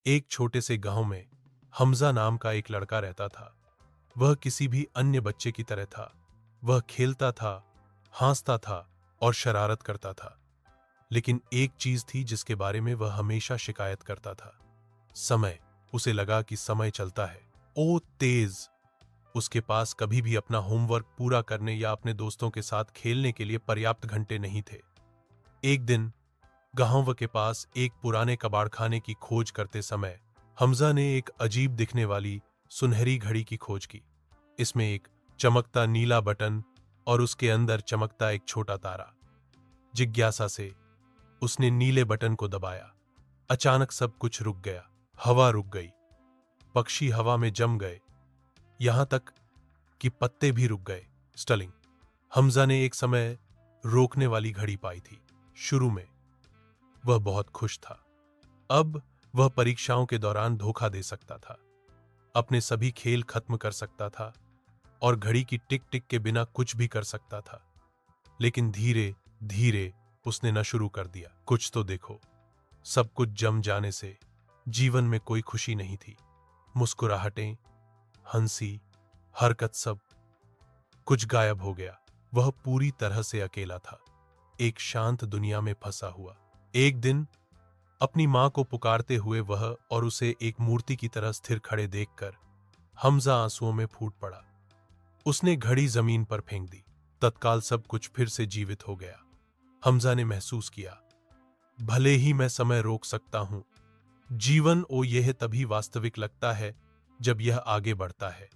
एक छोटे से गांव में हमजा नाम का एक लड़का रहता था। वह किसी भी अन्य बच्चे की तरह था। वह खेलता था, हंसता था और शरारत करता था। लेकिन एक चीज थी जिसके बारे में वह हमेशा शिकायत करता था। समय। उसे लगा कि समय चलता है, ओ तेज। उसके पास कभी भी अपना होमवर्क पूरा करने या अपने दोस्तों के साथ खेलने के लिए पर्याप्त घंटे नहीं थे। एक दिन गांव के पास एक पुराने कबाड़खाने की खोज करते समय हमजा ने एक अजीब दिखने वाली सुनहरी घड़ी की खोज की। इसमें एक चमकता नीला बटन और उसके अंदर चमकता एक छोटा तारा। जिज्ञासा से उसने नीले बटन को दबाया। अचानक सब कुछ रुक गया। हवा रुक गई, पक्षी हवा में जम गए, यहां तक कि पत्ते भी रुक गए। स्टलिंग। हमजा ने एक समय रोकने वाली घड़ी पाई थी। शुरू में वह बहुत खुश था। अब वह परीक्षाओं के दौरान धोखा दे सकता था, अपने सभी खेल खत्म कर सकता था और घड़ी की टिक टिक के बिना कुछ भी कर सकता था। लेकिन धीरे धीरे उसने न शुरू कर दिया। कुछ तो देखो। सब कुछ जम जाने से जीवन में कोई खुशी नहीं थी। मुस्कुराहटें, हंसी, हरकत, सब कुछ गायब हो गया। वह पूरी तरह से अकेला था, एक शांत दुनिया में फंसा हुआ। एक दिन अपनी मां को पुकारते हुए वह और उसे एक मूर्ति की तरह स्थिर खड़े देखकर हमजा आंसुओं में फूट पड़ा। उसने घड़ी जमीन पर फेंक दी। तत्काल सब कुछ फिर से जीवित हो गया। हमजा ने महसूस किया, भले ही मैं समय रोक सकता हूं, जीवन यह तभी वास्तविक लगता है जब यह आगे बढ़ता है।